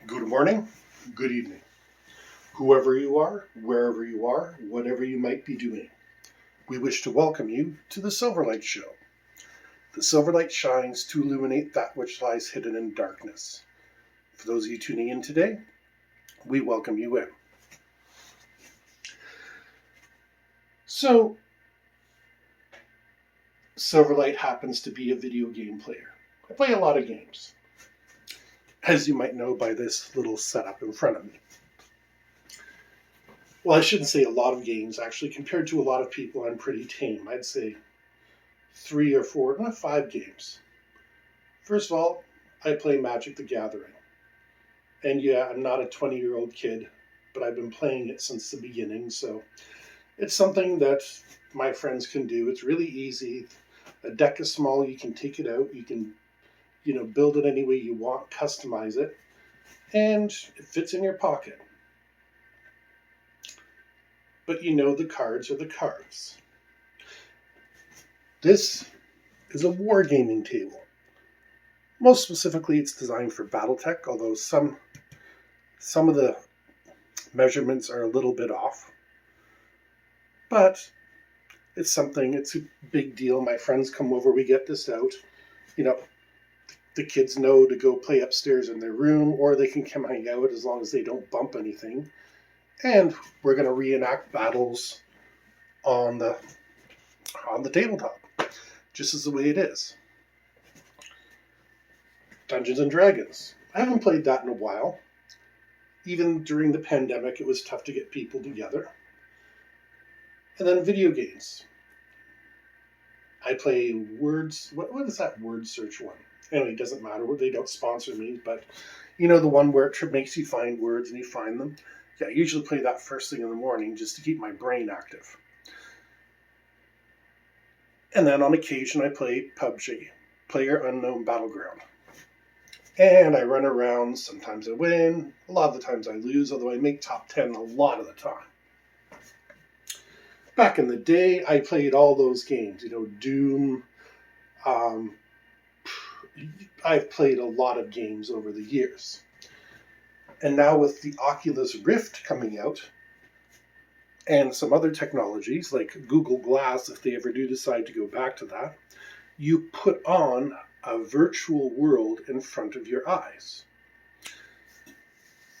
Good morning, good evening, whoever you are, wherever you are, whatever you might be doing. We wish to welcome you to the Silverlight Show. The Silverlight shines to illuminate that which lies hidden in darkness. For those of you tuning in today, we welcome you in. So, Silverlight happens to be a video game player. I play a lot of games, as you might know by this little setup in front of me. Well, I shouldn't say a lot of games. Actually, compared to a lot of people, I'm pretty tame. I'd say 3 or 4, not 5 games. First of all, I play Magic the Gathering. And yeah, I'm not a 20-year-old kid, but I've been playing it since the beginning, so it's something that my friends can do. It's really easy. A deck is small, you can take it out, you can, build it any way you want, customize it, and it fits in your pocket. But the cards are the cards. This is a wargaming table. Most specifically, it's designed for BattleTech, although some of the measurements are a little bit off. But it's a big deal. My friends come over, we get this out. The kids know to go play upstairs in their room, or they can come hang out as long as they don't bump anything. And we're going to reenact battles on the tabletop, just as the way it is. Dungeons and Dragons. I haven't played that in a while. Even during the pandemic, it was tough to get people together. And then video games. I play Words. What is that word search one? Anyway, it doesn't matter. They don't sponsor me, but the one where it makes you find words and you find them. Yeah, I usually play that first thing in the morning just to keep my brain active. And then on occasion, I play PUBG, Player Unknown Battleground. And I run around. Sometimes I win. A lot of the times I lose, although I make top 10 a lot of the time. Back in the day, I played all those games. Doom. I've played a lot of games over the years. And now with the Oculus Rift coming out, and some other technologies like Google Glass, if they ever do decide to go back to that, you put on a virtual world in front of your eyes.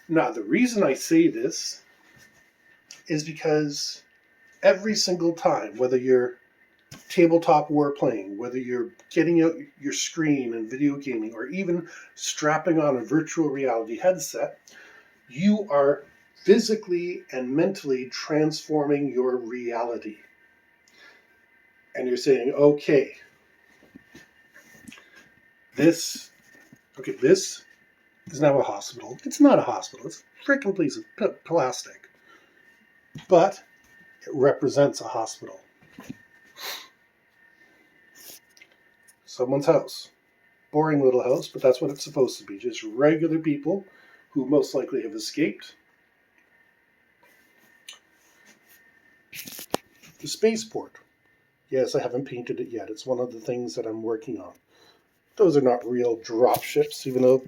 Now, the reason I say this is because every single time, whether you're tabletop war playing, whether you're getting out your screen and video gaming, or even strapping on a virtual reality headset, you are physically and mentally transforming your reality. And you're saying, okay, this is now a hospital. It's not a hospital. It's a freaking piece of plastic. But it represents a hospital. Someone's house. Boring little house, but that's what it's supposed to be. Just regular people who most likely have escaped. The spaceport. Yes, I haven't painted it yet. It's one of the things that I'm working on. Those are not real drop ships, even though,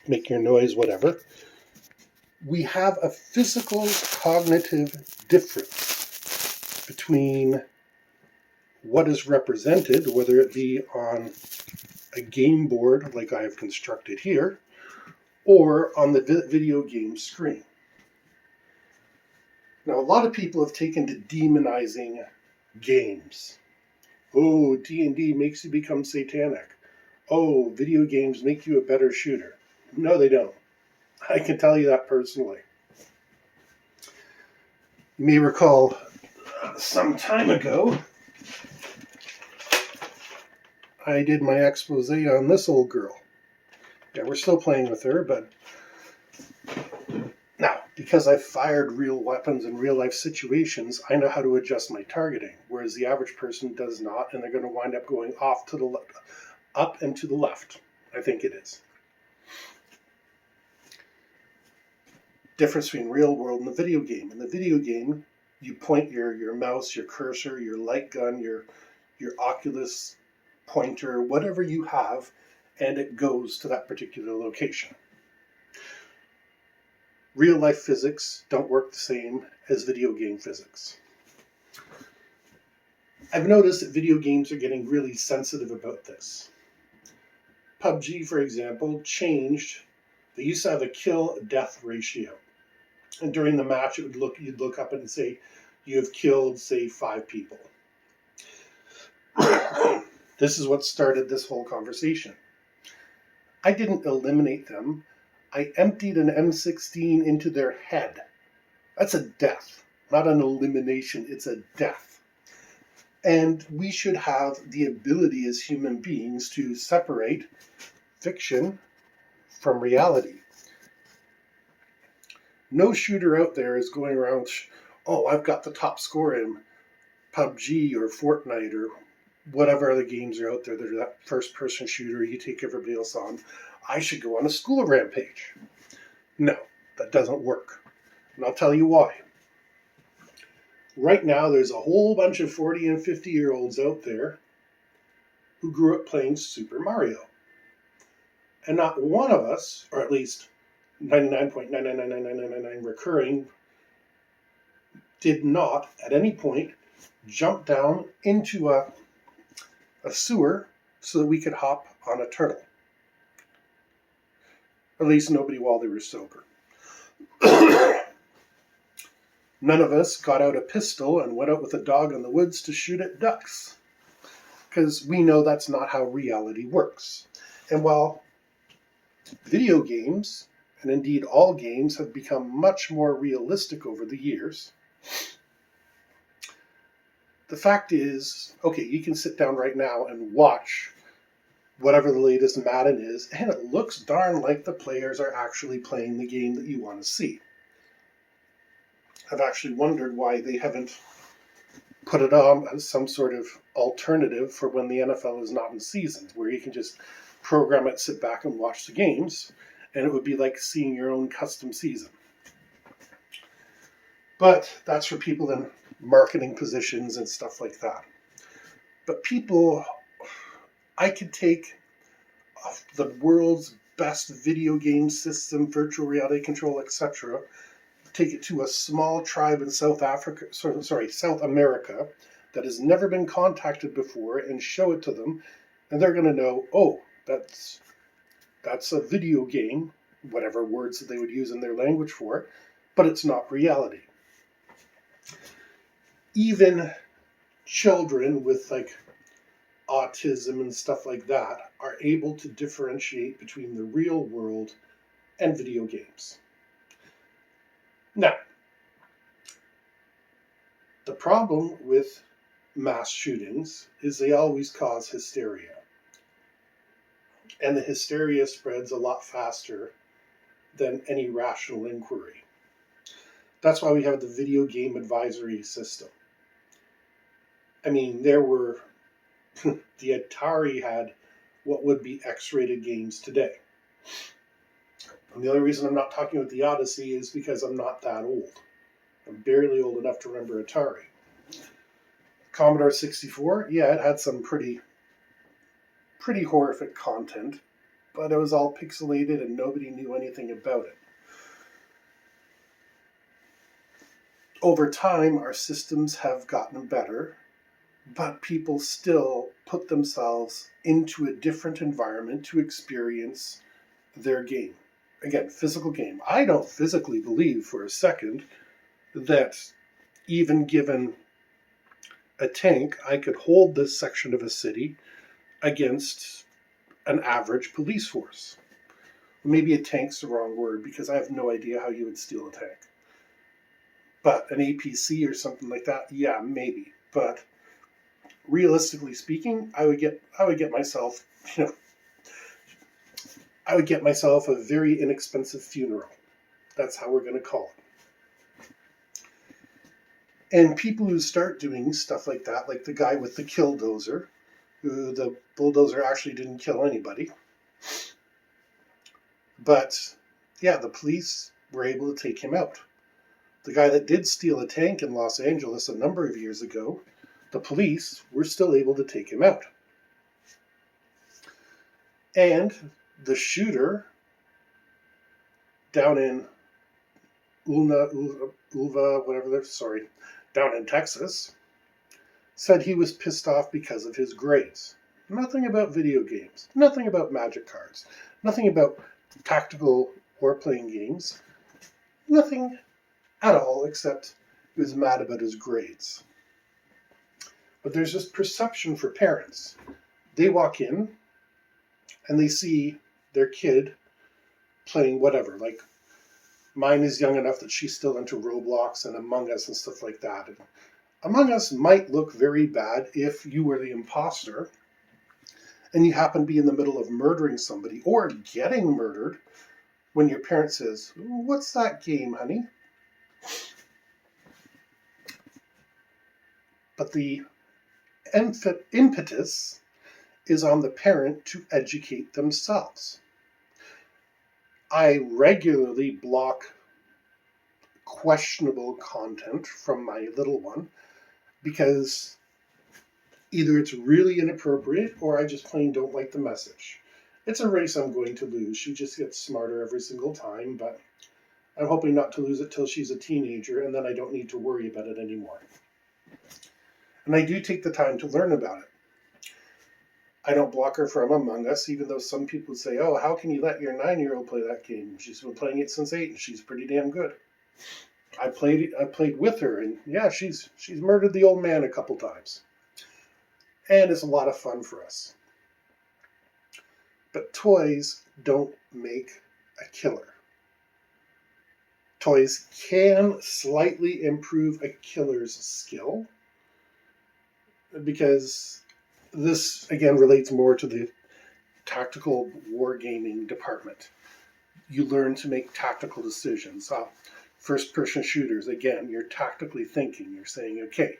make your noise, whatever. We have a physical cognitive difference between what is represented, whether it be on a game board like I have constructed here, or on the video game screen. Now, a lot of people have taken to demonizing games. Oh, D&D makes you become satanic. Oh, video games make you a better shooter. No, they don't. I can tell you that personally. You may recall some time ago, I did my expose on this old girl. Yeah, we're still playing with her, but now, because I've fired real weapons in real life situations, I know how to adjust my targeting, whereas the average person does not, and they're going to wind up going off to the left, up and to the left. I think it is. Difference between real world and the video game. In the video game, you point your mouse, your cursor, your light gun, your Oculus pointer, whatever you have, and it goes to that particular location. Real life physics don't work the same as video game physics. I've noticed that video games are getting really sensitive about this. PUBG, for example, changed. They used to have a kill-death ratio. And during the match, you'd look up and say, you have killed, say, 5 people. This is what started this whole conversation. I didn't eliminate them. I emptied an M16 into their head. That's a death, not an elimination. It's a death. And we should have the ability as human beings to separate fiction from reality. No shooter out there is going around, oh, I've got the top score in PUBG or Fortnite or whatever other games are out there that are that first-person shooter, you take everybody else on. I should go on a school rampage. No, that doesn't work. And I'll tell you why. Right now, there's a whole bunch of 40 and 50-year-olds out there who grew up playing Super Mario. And not one of us, or at least 99.9999999 recurring, did not at any point jump down into a sewer so that we could hop on a turtle. At least nobody while they were sober. None of us got out a pistol and went out with a dog in the woods to shoot at ducks. Because we know that's not how reality works. And while video games, and indeed all games, have become much more realistic over the years, the fact is, okay, you can sit down right now and watch whatever the latest Madden is, and it looks darn like the players are actually playing the game that you want to see. I've actually wondered why they haven't put it on as some sort of alternative for when the NFL is not in season, where you can just program it, sit back and watch the games, and it would be like seeing your own custom season. But that's for people in marketing positions and stuff like that. But people, I could take the world's best video game system, virtual reality control, etc., take it to a small tribe in South America that has never been contacted before and show it to them, and they're going to know, oh, that's a video game, whatever words that they would use in their language for it, but it's not reality. Even children with like autism and stuff like that are able to differentiate between the real world and video games. Now, the problem with mass shootings is they always cause hysteria. And the hysteria spreads a lot faster than any rational inquiry. That's why we have the video game advisory system. I mean, there were, the Atari had what would be X-rated games today. And the only reason I'm not talking about the Odyssey is because I'm not that old. I'm barely old enough to remember Atari. Commodore 64, yeah, it had some pretty horrific content, but it was all pixelated and nobody knew anything about it. Over time, our systems have gotten better, but people still put themselves into a different environment to experience their game. Again, physical game. I don't physically believe for a second that even given a tank, I could hold this section of a city against an average police force. Maybe a tank's the wrong word because I have no idea how you would steal a tank. But an APC or something like that, yeah, maybe. But realistically speaking, I would get myself, I would get myself a very inexpensive funeral. That's how we're going to call it. And people who start doing stuff like that, like the guy with the killdozer, who the bulldozer actually didn't kill anybody. But, yeah, the police were able to take him out. The guy that did steal a tank in Los Angeles a number of years ago, the police were still able to take him out. And the shooter down in Ulva, whatever they're, sorry, down in Texas, said he was pissed off because of his grades. Nothing about video games, nothing about magic cards, nothing about tactical war-playing games, nothing at all except he was mad about his grades. But there's this perception for parents. They walk in and they see their kid playing whatever. Like, mine is young enough that she's still into Roblox and Among Us and stuff like that. And Among Us might look very bad if you were the imposter and you happen to be in the middle of murdering somebody or getting murdered when your parent says, "What's that game, honey?" But the impetus is on the parent to educate themselves. I regularly block questionable content from my little one because either it's really inappropriate or I just plain don't like the message. It's a race I'm going to lose. She just gets smarter every single time, but I'm hoping not to lose it till she's a teenager and then I don't need to worry about it anymore. And I do take the time to learn about it. I don't block her from Among Us, even though some people say, "Oh, how can you let your 9-year-old play that game? She's been playing it since 8 and she's pretty damn good." I played with her, and yeah, she's murdered the old man a couple times. And it's a lot of fun for us. But toys don't make a killer. Toys can slightly improve a killer's skill, because this, again, relates more to the tactical wargaming department. You learn to make tactical decisions. First-person shooters, again, you're tactically thinking. You're saying, okay,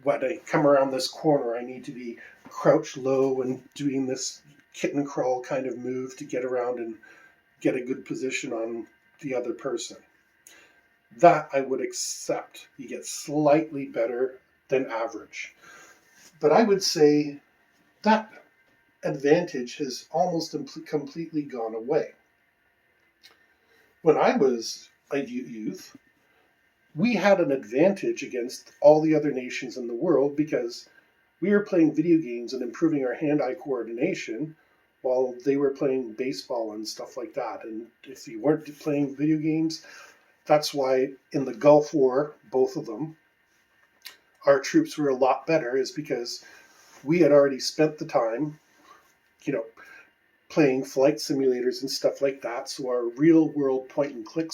when I come around this corner, I need to be crouched low and doing this kitten crawl kind of move to get around and get a good position on the other person. That I would accept. You get slightly better than average. But I would say that advantage has almost completely gone away. When I was a youth, we had an advantage against all the other nations in the world because we were playing video games and improving our hand-eye coordination while they were playing baseball and stuff like that. And if you weren't playing video games, that's why in the Gulf War, both of them, our troops were a lot better, is because we had already spent the time, playing flight simulators and stuff like that. So our real world point and click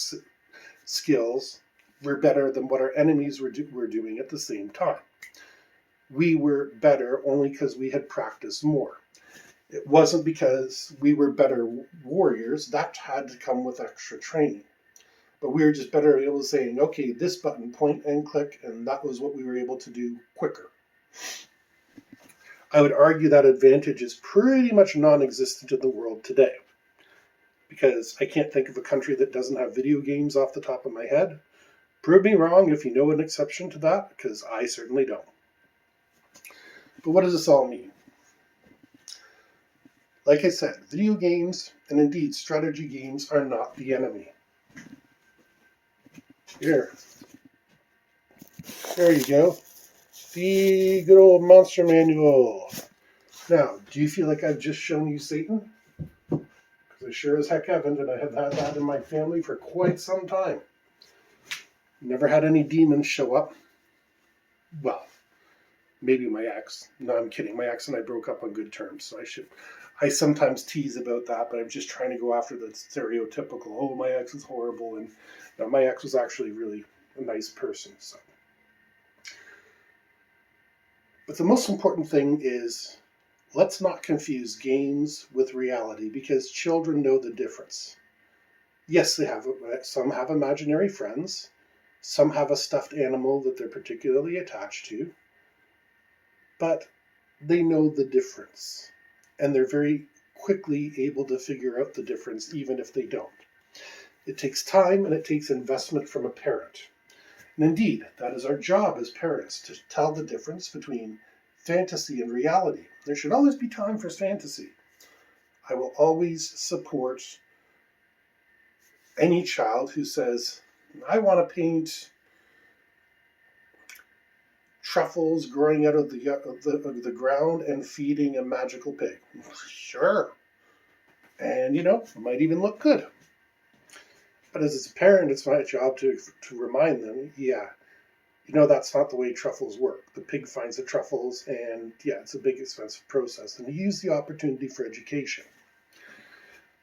skills were better than what our enemies were doing at the same time. We were better only because we had practiced more. It wasn't because we were better warriors. That had to come with extra training. But we were just better able to say, okay, this button, point and click, and that was what we were able to do quicker. I would argue that advantage is pretty much non-existent in the world today, because I can't think of a country that doesn't have video games off the top of my head. Prove me wrong if you know an exception to that, because I certainly don't. But what does this all mean? Like I said, video games, and indeed strategy games, are not the enemy. Here. There you go. The good old monster manual. Now, do you feel like I've just shown you Satan? Because I sure as heck haven't, and I have had that in my family for quite some time. Never had any demons show up. Well, maybe my ex. No, I'm kidding. My ex and I broke up on good terms, so I sometimes tease about that, but I'm just trying to go after the stereotypical, oh, my ex is horrible, and my ex was actually really a nice person. So, but the most important thing is, let's not confuse games with reality, because children know the difference. Yes, some have imaginary friends, some have a stuffed animal that they're particularly attached to, but they know the difference, and they're very quickly able to figure out the difference, even if they don't. It takes time and it takes investment from a parent. And indeed, that is our job as parents, to tell the difference between fantasy and reality. There should always be time for fantasy. I will always support any child who says, I want to paint truffles growing out of the ground and feeding a magical pig. Sure. And, it might even look good. But as a parent, it's my job to remind them, that's not the way truffles work. The pig finds the truffles, and it's a big, expensive process. And use the opportunity for education.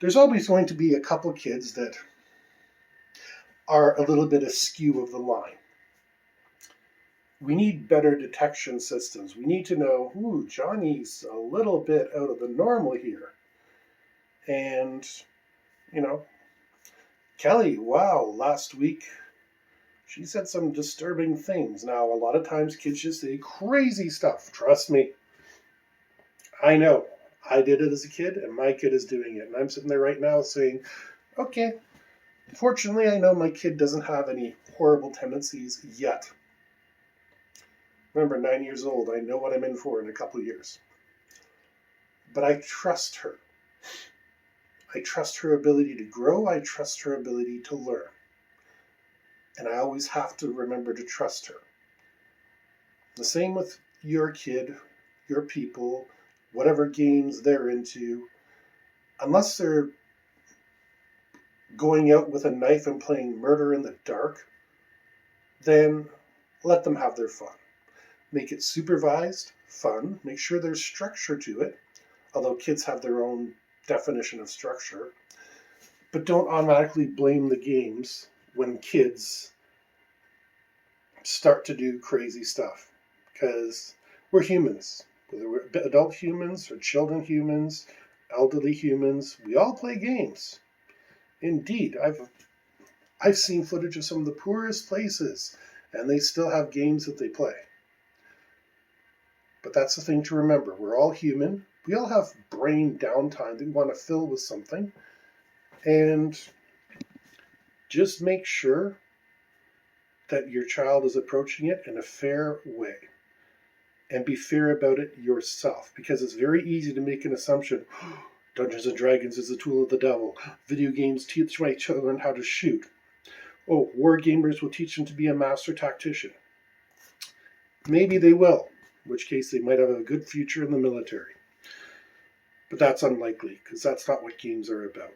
There's always going to be a couple kids that are a little bit askew of the line. We need better detection systems. We need to know, Johnny's a little bit out of the normal here. And, Kelly, wow, last week she said some disturbing things. Now, a lot of times kids just say crazy stuff. Trust me. I know. I did it as a kid, and my kid is doing it. And I'm sitting there right now saying, okay, fortunately, I know my kid doesn't have any horrible tendencies yet. Remember, 9 years old, I know what I'm in for in a couple of years. But I trust her. I trust her ability to grow. I trust her ability to learn. And I always have to remember to trust her. The same with your kid, your people, whatever games they're into. Unless they're going out with a knife and playing murder in the dark, then let them have their fun. Make it supervised, fun. Make sure there's structure to it, although kids have their own definition of structure. But don't automatically blame the games when kids start to do crazy stuff, because we're humans. Whether we're adult humans or children humans, elderly humans, we all play games. Indeed, I've seen footage of some of the poorest places, and they still have games that they play. But that's the thing to remember. We're all human. We all have brain downtime that we want to fill with something. And just make sure that your child is approaching it in a fair way. And be fair about it yourself. Because it's very easy to make an assumption. Dungeons and Dragons is a tool of the devil. Video games teach my children how to shoot. Oh, war gamers will teach them to be a master tactician. Maybe they will. In which case they might have a good future in the military. But that's unlikely, because that's not what games are about.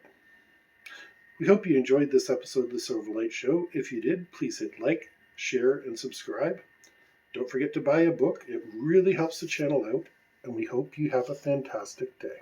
We hope you enjoyed this episode of the Silverlight Show. If you did, please hit like, share, and subscribe. Don't forget to buy a book. It really helps the channel out, and we hope you have a fantastic day.